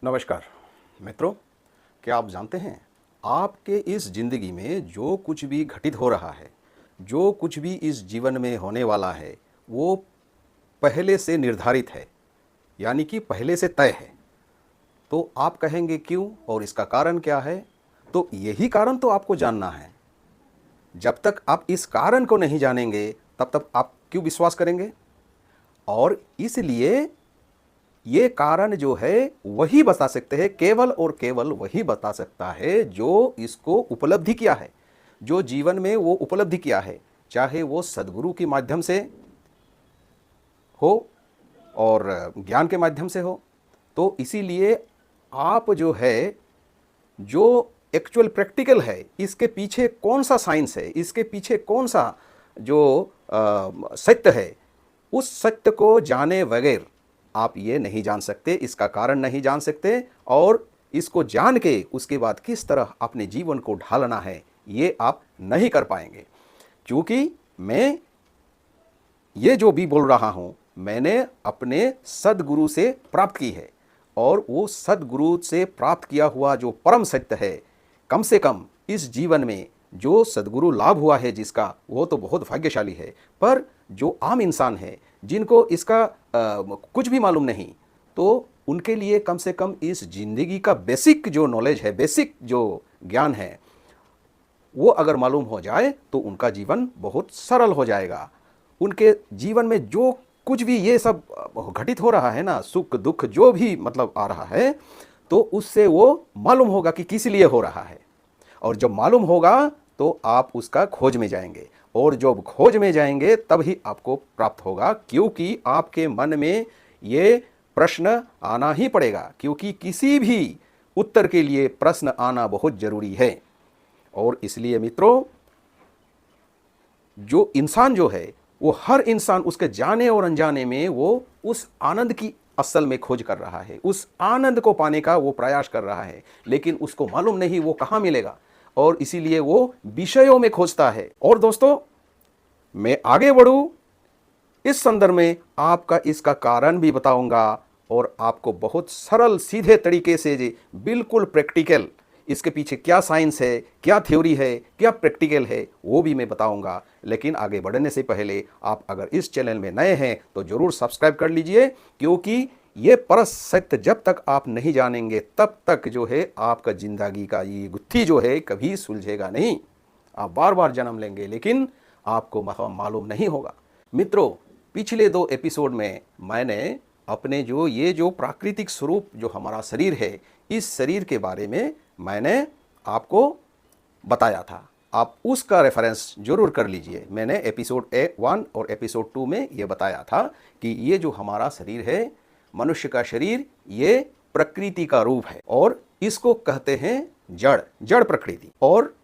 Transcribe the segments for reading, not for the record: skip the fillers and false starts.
नमस्कार मित्रों, क्या आप जानते हैं आपके इस ज़िंदगी में जो कुछ भी घटित हो रहा है, जो कुछ भी इस जीवन में होने वाला है, वो पहले से निर्धारित है, यानी कि पहले से तय है। तो आप कहेंगे क्यों और इसका कारण क्या है? तो यही कारण तो आपको जानना है। जब तक आप इस कारण को नहीं जानेंगे, तब तक आप क्यों विश्वास करेंगे? और इसलिए ये कारण जो है वही बता सकते हैं, केवल और केवल वही बता सकता है जो इसको उपलब्धि किया है, जो जीवन में वो उपलब्धि किया है, चाहे वो सद्गुरु के माध्यम से हो और ज्ञान के माध्यम से हो। तो इसीलिए आप जो है, जो एक्चुअल प्रैक्टिकल है, इसके पीछे कौन सा साइंस है, इसके पीछे कौन सा जो सत्य है, उस सत्य को जाने बगैर आप ये नहीं जान सकते, इसका कारण नहीं जान सकते। और इसको जान के उसके बाद किस तरह अपने जीवन को ढालना है, ये आप नहीं कर पाएंगे। क्योंकि मैं ये जो भी बोल रहा हूँ, मैंने अपने सद्गुरु से प्राप्त की है। और वो सद्गुरु से प्राप्त किया हुआ जो परम सत्य है, कम से कम इस जीवन में जो सद्गुरु लाभ हुआ है जिसका, वो तो बहुत भाग्यशाली है। पर जो आम इंसान है, जिनको इसका कुछ भी मालूम नहीं, तो उनके लिए कम से कम इस जिंदगी का बेसिक जो नॉलेज है, बेसिक जो ज्ञान है, वो अगर मालूम हो जाए तो उनका जीवन बहुत सरल हो जाएगा। उनके जीवन में जो कुछ भी ये सब घटित हो रहा है ना, सुख दुख जो भी मतलब आ रहा है, तो उससे वो मालूम होगा कि किस लिए हो रहा है। और जब मालूम होगा तो आप उसका खोज में जाएंगे, और जब खोज में जाएंगे तब ही आपको प्राप्त होगा। क्योंकि आपके मन में ये प्रश्न आना ही पड़ेगा, क्योंकि किसी भी उत्तर के लिए प्रश्न आना बहुत जरूरी है। और इसलिए मित्रों, जो इंसान जो है, वो हर इंसान उसके जाने और अनजाने में वो उस आनंद की असल में खोज कर रहा है, उस आनंद को पाने का वो प्रयास कर रहा है, लेकिन उसको मालूम नहीं वो कहाँ मिलेगा, और इसीलिए वो विषयों में खोजता है। और दोस्तों, मैं आगे बढ़ूं, इस संदर्भ में आपका इसका कारण भी बताऊंगा, और आपको बहुत सरल सीधे तरीके से बिल्कुल प्रैक्टिकल, इसके पीछे क्या साइंस है, क्या थ्योरी है, क्या प्रैक्टिकल है, वो भी मैं बताऊंगा। लेकिन आगे बढ़ने से पहले आप अगर इस चैनल में नए हैं तो ज़रूर सब्सक्राइब कर लीजिए, क्योंकि ये परस सत्य जब तक आप नहीं जानेंगे तब तक जो है आपका ज़िंदगी का ये गुत्थी जो है कभी सुलझेगा नहीं। आप बार बार जन्म लेंगे लेकिन आपको मालूम नहीं होगा। मित्रों, पिछले 2 एपिसोड में मैंने अपने जो प्राकृतिक स्वरूप जो हमारा शरीर है, इस शरीर के बारे में मैंने आपको बताया था। आप उसका रेफरेंस जरूर कर लीजिए। मैंने एपिसोड 1 और एपिसोड 2 में ये बताया था कि ये जो हमारा शरीर है, मनुष्य का शरीर, ये प्रकृति का रूप है, और इसको कहते हैं जड़ प्रकृति। और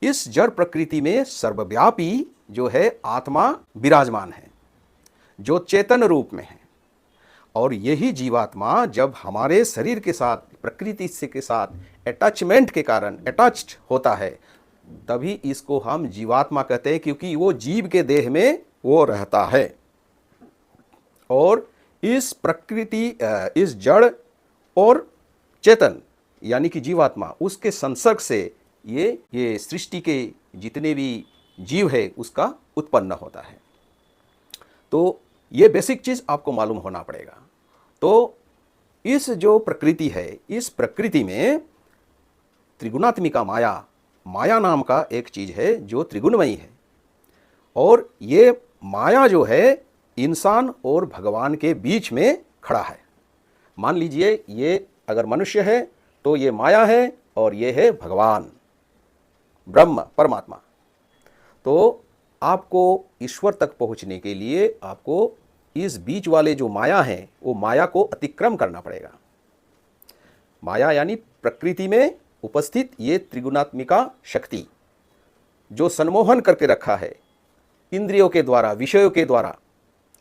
इस जड़ प्रकृति में सर्वव्यापी जो है आत्मा विराजमान है, जो चेतन रूप में है। और यही जीवात्मा जब हमारे शरीर के साथ, प्रकृति से के साथ अटैचमेंट के कारण अटैच्ड होता है, तभी इसको हम जीवात्मा कहते हैं, क्योंकि वो जीव के देह में वो रहता है। और इस प्रकृति, इस जड़ और चेतन यानी कि जीवात्मा, उसके संसर्ग से ये सृष्टि के जितने भी जीव है उसका उत्पन्न होता है। तो ये बेसिक चीज़ आपको मालूम होना पड़ेगा। तो इस जो प्रकृति है, इस प्रकृति में त्रिगुणात्मिका माया नाम का एक चीज़ है जो त्रिगुणमयी है। और ये माया जो है इंसान और भगवान के बीच में खड़ा है। मान लीजिए ये अगर मनुष्य है तो ये माया है, और ये है भगवान ब्रह्म परमात्मा। तो आपको ईश्वर तक पहुंचने के लिए आपको इस बीच वाले जो माया है, वो माया को अतिक्रम करना पड़ेगा। माया यानी प्रकृति में उपस्थित ये त्रिगुणात्मिका शक्ति जो सम्मोहन करके रखा है इंद्रियों के द्वारा, विषयों के द्वारा,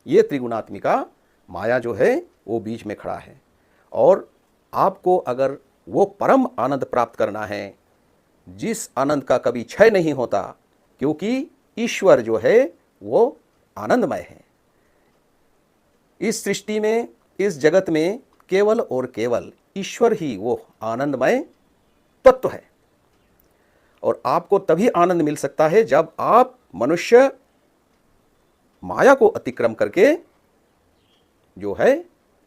ये त्रिगुणात्मिका माया जो है वो बीच में खड़ा है। और आपको अगर वो परम आनंद प्राप्त करना है, जिस आनंद का कभी क्षय नहीं होता, क्योंकि ईश्वर जो है वो आनंदमय है। इस सृष्टि में, इस जगत में केवल और केवल ईश्वर ही वो आनंदमय तत्व है। और आपको तभी आनंद मिल सकता है जब आप मनुष्य माया को अतिक्रम करके जो है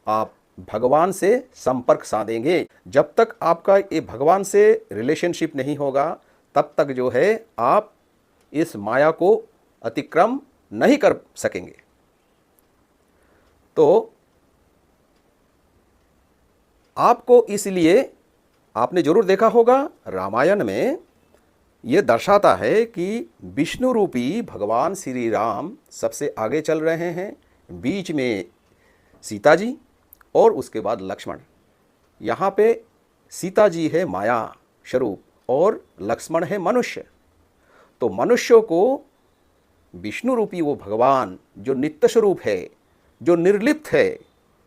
आप भगवान से संपर्क साधेंगे। जब तक आपका ये भगवान से रिलेशनशिप नहीं होगा तब तक जो है आप इस माया को अतिक्रम नहीं कर सकेंगे। तो आपको इसलिए आपने जरूर देखा होगा रामायण में यह दर्शाता है कि विष्णु रूपी भगवान श्री राम सबसे आगे चल रहे हैं, बीच में सीता जी और उसके बाद लक्ष्मण। यहाँ पे सीता जी है माया स्वरूप और लक्ष्मण है मनुष्य। तो मनुष्यों को विष्णु रूपी वो भगवान जो नित्य स्वरूप है, जो निर्लिप्त है,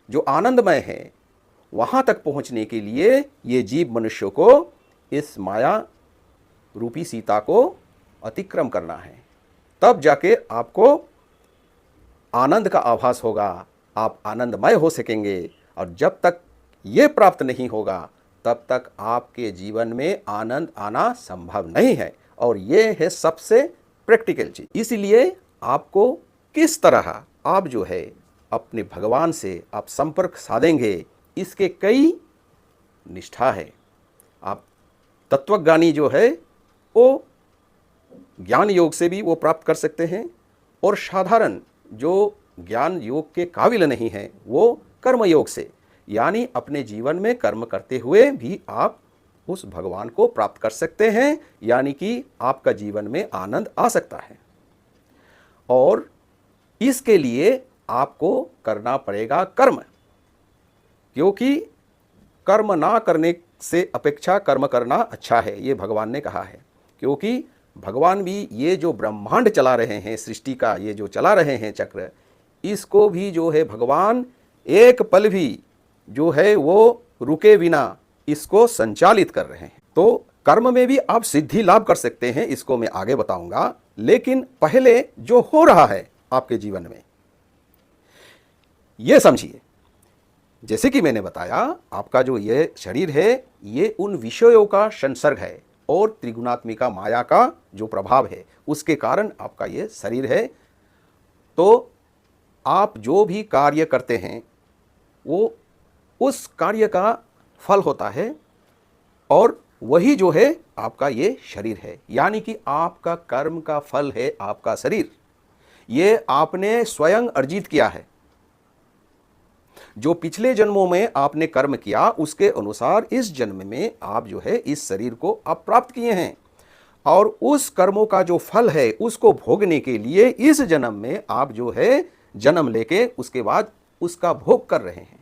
जो आनंदमय है, वहाँ तक पहुँचने के लिए ये जीव मनुष्यों को इस माया रूपी सीता को अतिक्रम करना है। तब जाके आपको आनंद का आभास होगा, आप आनंदमय हो सकेंगे। और जब तक ये प्राप्त नहीं होगा तब तक आपके जीवन में आनंद आना संभव नहीं है। और ये है सबसे प्रैक्टिकल चीज। इसलिए आपको किस तरह आप जो है अपने भगवान से आप संपर्क साधेंगे, इसके कई निष्ठा है। आप तत्वज्ञानी जो है वो ज्ञान योग से भी वो प्राप्त कर सकते हैं, और साधारण जो ज्ञान योग के काबिल नहीं है वो कर्म योग से, यानी अपने जीवन में कर्म करते हुए भी आप उस भगवान को प्राप्त कर सकते हैं, यानी कि आपका जीवन में आनंद आ सकता है। और इसके लिए आपको करना पड़ेगा कर्म, क्योंकि कर्म ना करने से अपेक्षा कर्म करना अच्छा है, ये भगवान ने कहा है। क्योंकि भगवान भी ये जो ब्रह्मांड चला रहे हैं, सृष्टि का ये जो चला रहे हैं चक्र, इसको भी जो है भगवान एक पल भी जो है वो रुके बिना इसको संचालित कर रहे हैं। तो कर्म में भी आप सिद्धि लाभ कर सकते हैं, इसको मैं आगे बताऊंगा। लेकिन पहले जो हो रहा है आपके जीवन में ये समझिए। जैसे कि मैंने बताया, आपका जो ये शरीर है ये उन विषयों का संसर्ग है और त्रिगुणात्मिका माया का जो प्रभाव है उसके कारण आपका ये शरीर है। तो आप जो भी कार्य करते हैं वो उस कार्य का फल होता है, और वही जो है आपका ये शरीर है। यानी कि आपका कर्म का फल है आपका शरीर। ये आपने स्वयं अर्जित किया है। जो पिछले जन्मों में आपने कर्म किया उसके अनुसार इस जन्म में आप जो है इस शरीर को आप प्राप्त किए हैं, और उस कर्मों का जो फल है उसको भोगने के लिए इस जन्म में आप जो है जन्म लेके उसके बाद उसका भोग कर रहे हैं।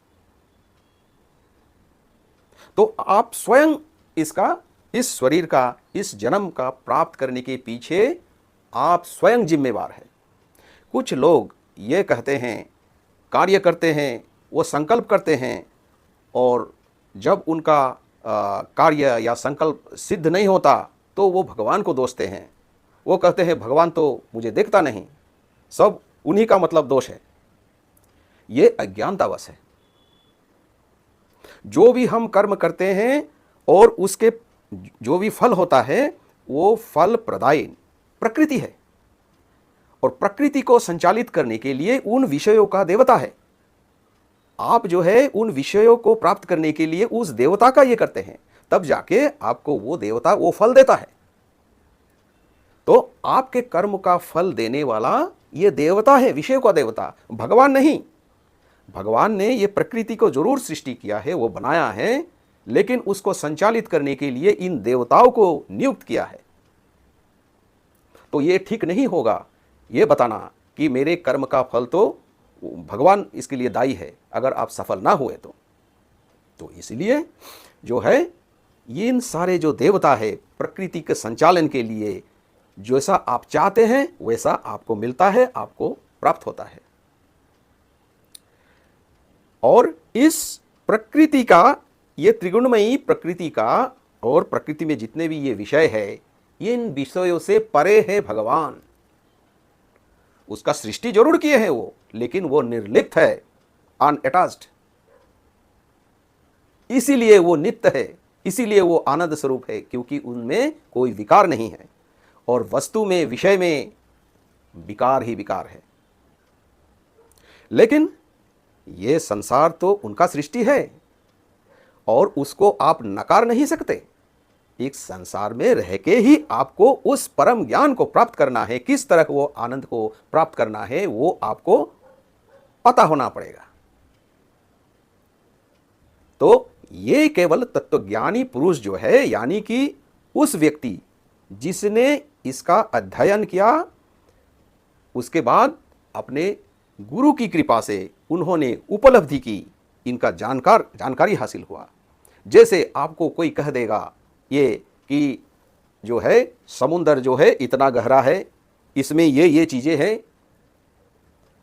तो आप स्वयं इसका, इस शरीर का, इस जन्म का प्राप्त करने के पीछे आप स्वयं जिम्मेवार हैं। कुछ लोग ये कहते हैं, कार्य करते हैं, वो संकल्प करते हैं, और जब उनका कार्य या संकल्प सिद्ध नहीं होता तो वो भगवान को दोषते हैं। वो कहते हैं भगवान तो मुझे देखता नहीं, सब उन्हीं का मतलब दोष है। ये अज्ञानतावश है। जो भी हम कर्म करते हैं और उसके जो भी फल होता है वो फल प्रदायी प्रकृति है, और प्रकृति को संचालित करने के लिए उन विषयों का देवता है। आप जो है उन विषयों को प्राप्त करने के लिए उस देवता का ये करते हैं, तब जाके आपको वो देवता वो फल देता है। तो आपके कर्म का फल देने वाला ये देवता है, विषय का देवता, भगवान नहीं। भगवान ने ये प्रकृति को जरूर सृष्टि किया है, वो बनाया है, लेकिन उसको संचालित करने के लिए इन देवताओं को नियुक्त किया है। तो ये ठीक नहीं होगा ये बताना कि मेरे कर्म का फल तो भगवान इसके लिए दायी है अगर आप सफल ना हुए तो इसलिए जो है ये इन सारे जो देवता है प्रकृति के संचालन के लिए जैसा आप चाहते हैं वैसा आपको मिलता है, आपको प्राप्त होता है। और इस प्रकृति का, ये त्रिगुणमयी प्रकृति का, और प्रकृति में जितने भी ये विषय है इन विषयों से परे है भगवान। उसका सृष्टि जरूर किए हैं वो, लेकिन वो निर्लिप्त है, अनअटैच्ड। इसीलिए वो नित्य है, इसीलिए वो आनंद स्वरूप है, क्योंकि उनमें कोई विकार नहीं है और वस्तु में, विषय में विकार ही विकार है। लेकिन ये संसार तो उनका सृष्टि है और उसको आप नकार नहीं सकते। एक संसार में रह के ही आपको उस परम ज्ञान को प्राप्त करना है, किस तरह वो आनंद को प्राप्त करना है वो आपको पता होना पड़ेगा। तो ये केवल तत्वज्ञानी पुरुष जो है, यानी कि उस व्यक्ति जिसने इसका अध्ययन किया, उसके बाद अपने गुरु की कृपा से उन्होंने उपलब्धि की, इनका जानकारी हासिल हुआ। जैसे आपको कोई कह देगा ये कि जो है समुद्र जो है इतना गहरा है, इसमें ये चीज़ें हैं,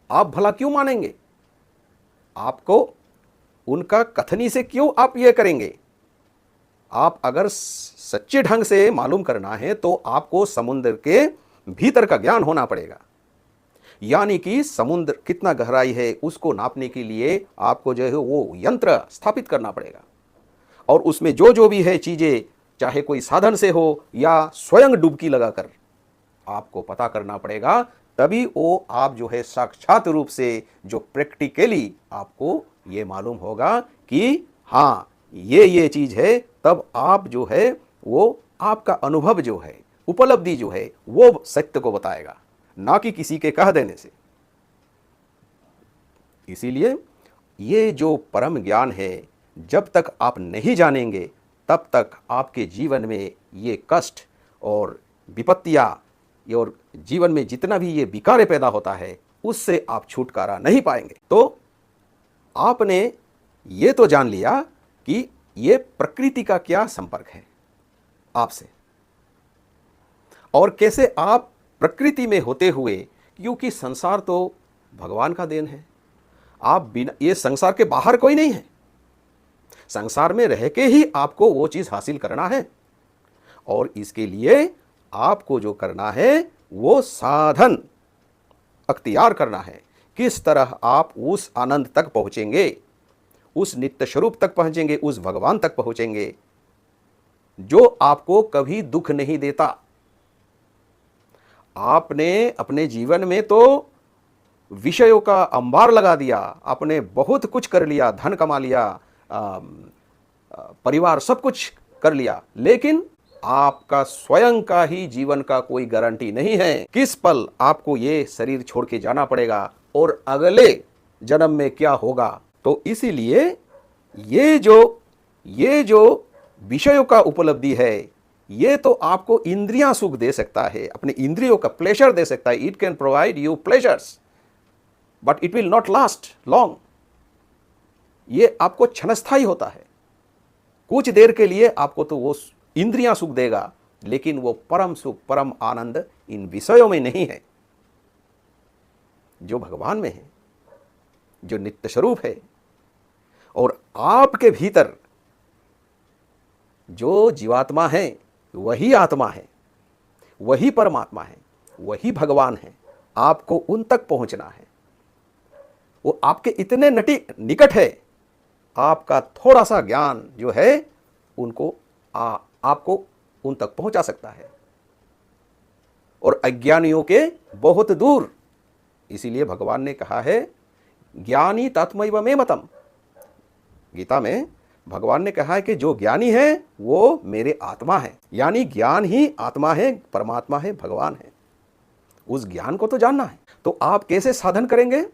आप भला क्यों मानेंगे? आपको उनका कथनी से क्यों आप ये करेंगे? आप अगर सच्चे ढंग से मालूम करना है तो आपको समुद्र के भीतर का ज्ञान होना पड़ेगा। यानी कि समुद्र कितना गहराई है उसको नापने के लिए आपको जो है वो यंत्र स्थापित करना पड़ेगा और उसमें जो भी है चीज़ें, चाहे कोई साधन से हो या स्वयं डुबकी लगाकर आपको पता करना पड़ेगा। तभी वो आप जो है साक्षात रूप से जो प्रैक्टिकली आपको ये मालूम होगा कि हाँ ये चीज़ है, तब आप जो है वो आपका अनुभव जो है, उपलब्धि जो है वो सत्य को बताएगा, ना कि किसी के कह देने से। इसीलिए ये जो परम ज्ञान है, जब तक आप नहीं जानेंगे तब तक आपके जीवन में ये कष्ट और विपत्तियाँ और जीवन में जितना भी ये विकार पैदा होता है उससे आप छुटकारा नहीं पाएंगे। तो आपने ये तो जान लिया कि ये प्रकृति का क्या संपर्क है आपसे और कैसे आप प्रकृति में होते हुए, क्योंकि संसार तो भगवान का देन है, आप बिना, ये संसार के बाहर कोई नहीं है, संसार में रह के ही आपको वो चीज़ हासिल करना है और इसके लिए आपको जो करना है वो साधन अख्तियार करना है। किस तरह आप उस आनंद तक पहुँचेंगे, उस नित्य स्वरूप तक पहुँचेंगे, उस भगवान तक पहुँचेंगे जो आपको कभी दुख नहीं देता। आपने अपने जीवन में तो विषयों का अंबार लगा दिया, आपने बहुत कुछ कर लिया, धन कमा लिया, परिवार सब कुछ कर लिया, लेकिन आपका स्वयं का ही जीवन का कोई गारंटी नहीं है। किस पल आपको ये शरीर छोड़ के जाना पड़ेगा और अगले जन्म में क्या होगा। तो इसीलिए ये जो विषयों का उपलब्धि है, ये तो आपको इंद्रियां सुख दे सकता है, अपने इंद्रियों का प्लेजर दे सकता है। It can provide you pleasures but it will not last long. ये आपको क्षणस्थायी होता है, कुछ देर के लिए आपको तो वो इंद्रियां सुख देगा, लेकिन वो परम सुख, परम आनंद इन विषयों में नहीं है, जो भगवान में है, जो नित्य स्वरूप है। और आपके भीतर जो जीवात्मा है वही आत्मा है, वही परमात्मा है, वही भगवान है। आपको उन तक पहुंचना है, वो आपके इतने निकट है, आपका थोड़ा सा ज्ञान जो है उनको आपको उन तक पहुंचा सकता है और अज्ञानियों के बहुत दूर। इसीलिए भगवान ने कहा है ज्ञानी तत्मैव मे मतम। गीता में भगवान ने कहा है कि जो ज्ञानी है वो मेरे आत्मा है, यानी ज्ञान ही आत्मा है, परमात्मा है, भगवान है। उस ज्ञान को तो जानना है। तो आप कैसे साधन करेंगे?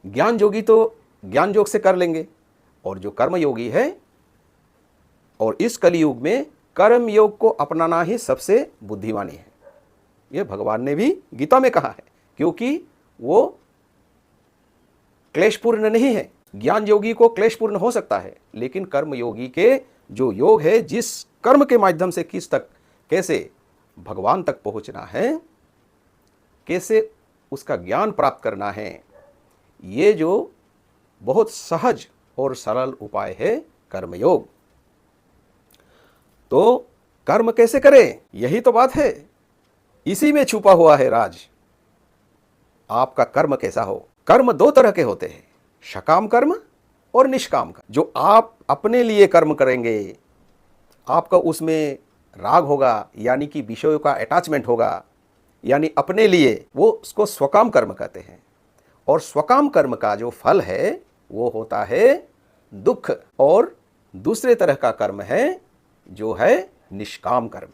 ज्ञान योगी तो ज्ञान योग से कर लेंगे, और जो कर्म योगी है, और इस कलियुग में कर्म योग को अपनाना ही सबसे बुद्धिमानी है। यह भगवान ने भी गीता में कहा है, क्योंकि वो क्लेशपूर्ण नहीं है। ज्ञान योगी को क्लेशपूर्ण हो सकता है, लेकिन कर्म योगी के जो योग है, जिस कर्म के माध्यम से किस तक, कैसे भगवान तक पहुंचना है, कैसे उसका ज्ञान प्राप्त करना है, ये जो बहुत सहज और सरल उपाय है कर्मयोग। तो कर्म कैसे करें, यही तो बात है, इसी में छुपा हुआ है राज। आपका कर्म कैसा हो। कर्म दो तरह के होते हैं, सकाम कर्म और निष्काम कर्म। जो आप अपने लिए कर्म करेंगे, आपका उसमें राग होगा, यानी कि विषयों का अटैचमेंट होगा, यानी अपने लिए, वो उसको स्वकाम कर्म कहते हैं। और स्वकाम कर्म का जो फल है वो होता है दुख। और दूसरे तरह का कर्म है जो है निष्काम कर्म।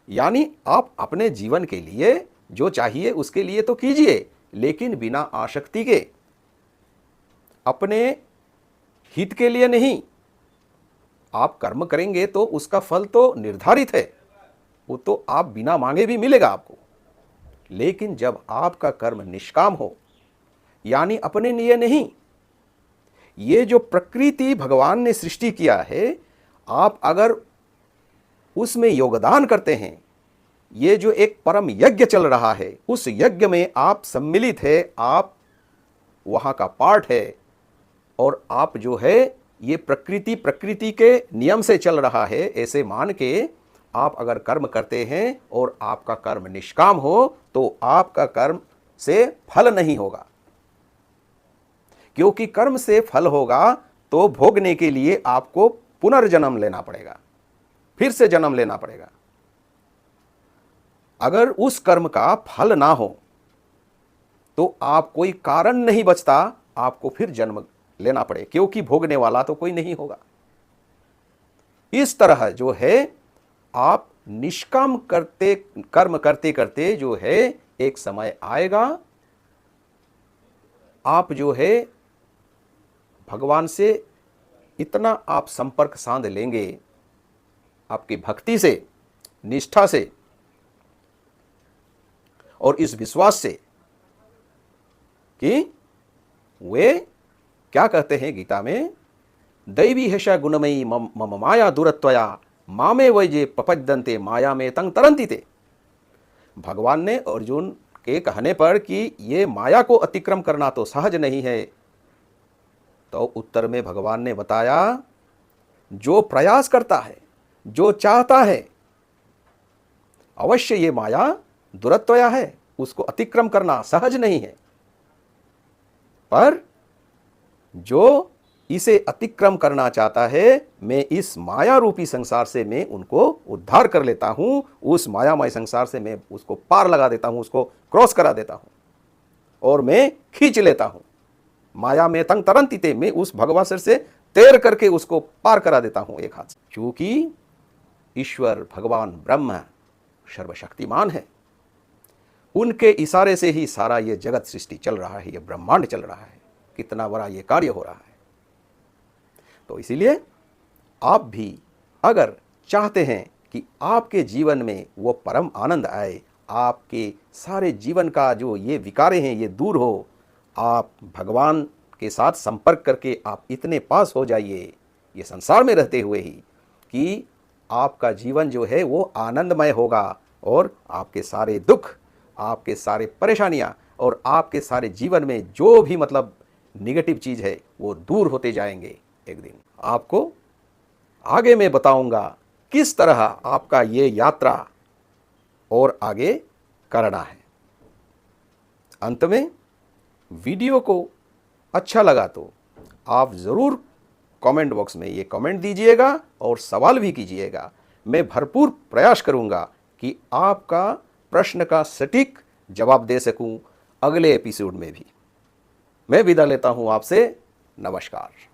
यानी आप अपने जीवन के लिए जो चाहिए उसके लिए तो कीजिए, लेकिन बिना आसक्ति के, अपने हित के लिए नहीं। आप कर्म करेंगे तो उसका फल तो निर्धारित है, वो तो आप बिना मांगे भी मिलेगा आपको। लेकिन जब आपका कर्म निष्काम हो, यानी अपने लिए नहीं, ये जो प्रकृति भगवान ने सृष्टि किया है, आप अगर उसमें योगदान करते हैं, ये जो एक परम यज्ञ चल रहा है, उस यज्ञ में आप सम्मिलित है, आप वहाँ का पार्ट है, और आप जो है ये प्रकृति के नियम से चल रहा है, ऐसे मान के आप अगर कर्म करते हैं और आपका कर्म निष्काम हो, तो आपका कर्म से फल नहीं होगा। क्योंकि कर्म से फल होगा तो भोगने के लिए आपको पुनर्जन्म लेना पड़ेगा, फिर से जन्म लेना पड़ेगा। अगर उस कर्म का फल ना हो तो आप कोई कारण नहीं बचता, आपको फिर जन्म लेना पड़े, क्योंकि भोगने वाला तो कोई नहीं होगा। इस तरह जो है आप निष्काम कर्म करते करते जो है एक समय आएगा, आप जो है भगवान से इतना आप संपर्क साध लेंगे, आपकी भक्ति से, निष्ठा से और इस विश्वास से कि वे क्या कहते हैं गीता में, दैवी हेषा गुणमयी मम माया दुरत्वया मामे वैजे प्रपद्यन्ते माया में तंग तरंती ते। भगवान ने अर्जुन के कहने पर कि ये माया को अतिक्रम करना तो सहज नहीं है, तो उत्तर में भगवान ने बताया, जो प्रयास करता है, जो चाहता है, अवश्य ये माया दुरत्वया है, उसको अतिक्रम करना सहज नहीं है। पर जो इसे अतिक्रम करना चाहता है, मैं इस माया रूपी संसार से मैं उनको उद्धार कर लेता हूं, उस मायामय संसार से मैं उसको पार लगा देता हूं, उसको क्रॉस करा देता हूं और मैं खींच लेता हूं। माया में तंग तरंती ते, मैं उस भगवासर से तैर करके उसको पार करा देता हूं एक हाथ से। क्योंकि ईश्वर भगवान ब्रह्म सर्वशक्तिमान है, उनके इशारे से ही सारा ये जगत सृष्टि चल रहा है, ये ब्रह्मांड चल रहा है, कितना बड़ा ये कार्य हो रहा है। तो इसीलिए आप भी अगर चाहते हैं कि आपके जीवन में वो परम आनंद आए, आपके सारे जीवन का जो ये विकारे हैं ये दूर हो, आप भगवान के साथ संपर्क करके आप इतने पास हो जाइए ये संसार में रहते हुए ही कि आपका जीवन जो है वो आनंदमय होगा, और आपके सारे दुख, आपके सारे परेशानियां और आपके सारे जीवन में जो भी मतलब निगेटिव चीज़ है वो दूर होते जाएंगे। एक दिन आपको आगे मैं बताऊंगा किस तरह आपका ये यात्रा और आगे करना है। अंत में वीडियो को अच्छा लगा तो आप ज़रूर कमेंट बॉक्स में ये कमेंट दीजिएगा और सवाल भी कीजिएगा। मैं भरपूर प्रयास करूंगा कि आपका प्रश्न का सटीक जवाब दे सकूं अगले एपिसोड में भी। मैं विदा लेता हूं आपसे। नमस्कार।